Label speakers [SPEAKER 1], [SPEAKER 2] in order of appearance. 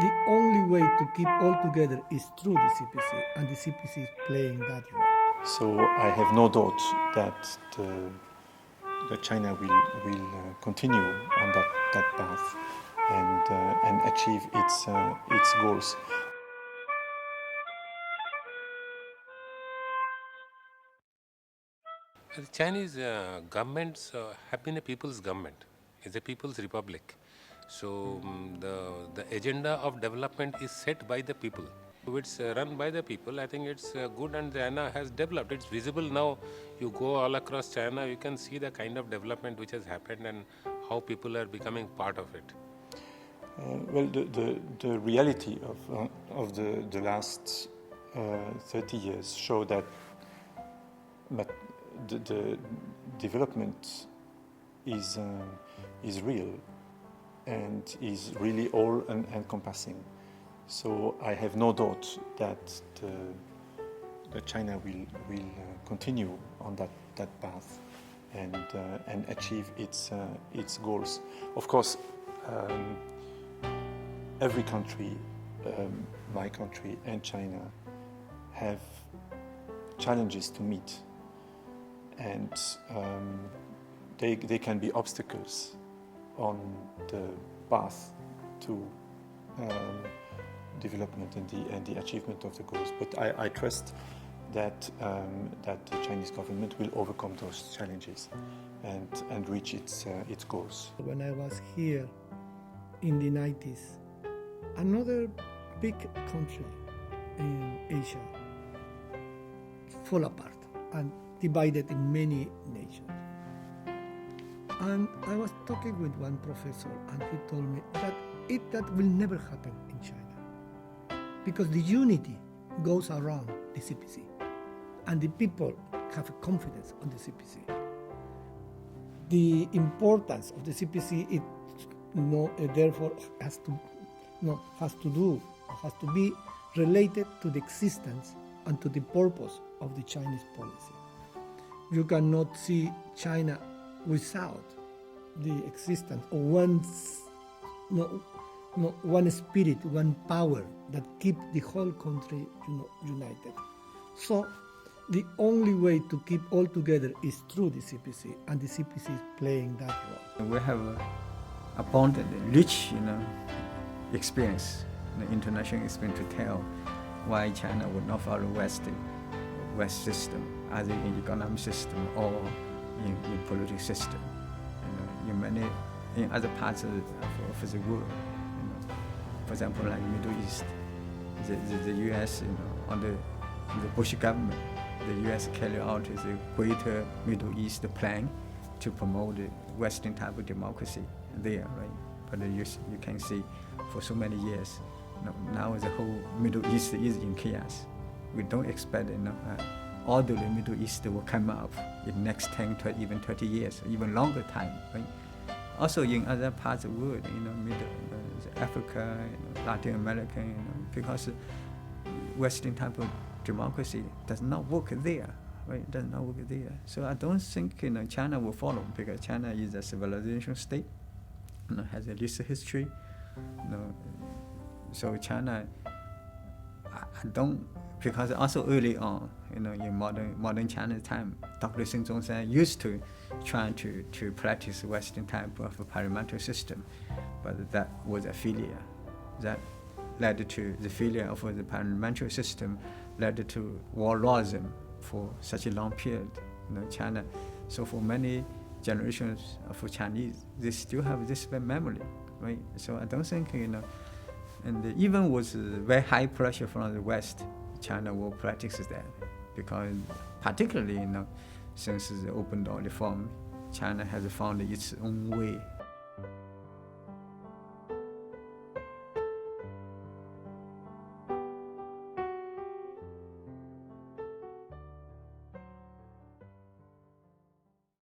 [SPEAKER 1] The only way to keep all together is through the CPC, and the CPC is playing that role.
[SPEAKER 2] So I have no doubt that that China will continue on that path and achieve its goals.
[SPEAKER 3] The Chinese governments have been a people's government. It's a people's republic. So the agenda of development is set by the people. It's run by the people. I think it's good, and China has developed. It's visible now. You go all across China, you can see the kind of development which has happened and how people are becoming part of it.
[SPEAKER 2] Well, the reality of the last 30 years show that the development is real and is really all encompassing. So I have no doubt that China will continue on that path and achieve its goals. Of course, every country, my country and China, have challenges to meet, and they can be obstacles on the path to development and the achievement of the goals. But I trust that the Chinese government will overcome those challenges and reach its goals.
[SPEAKER 1] When I was here in the 90s, another big country in Asia fall apart and divided in many nations. And I was talking with one professor, and he told me that that will never happen in China, because the unity goes around the CPC, and the people have confidence on the CPC. The importance of the CPC therefore has to be related to the existence and to the purpose of the Chinese policy. You cannot see China without the existence of one spirit, one power that keep the whole country united. So the only way to keep all together is through the CPC, and the CPC is playing that role.
[SPEAKER 4] We have abundant, rich, experience, international experience to tell why China would not follow West system, either in economic system or in political system. In other parts of the world, for example, like Middle East, the U.S., under the Bush government, the U.S. carried out the Greater Middle East plan to promote the Western type of democracy there, right? But you can see for so many years, now the whole Middle East is in chaos. We don't expect all the Middle East will come up in the next 10, 20, even 30 years, even longer time, right? Also in other parts of the world, Africa, Latin America, because Western type of democracy does not work there, right? It does not work there. So I don't think China will follow, because China is a civilization state, has a rich history. So China, I don't, because also early on, in modern China's time, Dr. Xing Zhongshan used to try to practice Western type of a parliamentary system, but that was a failure. That led to the failure of the parliamentary system, led to warlordism for such a long period. China. So for many generations of Chinese, they still have this memory, right? So I don't think and even with very high pressure from the West, China will practice that, because particularly since the open door reform, China has found its own way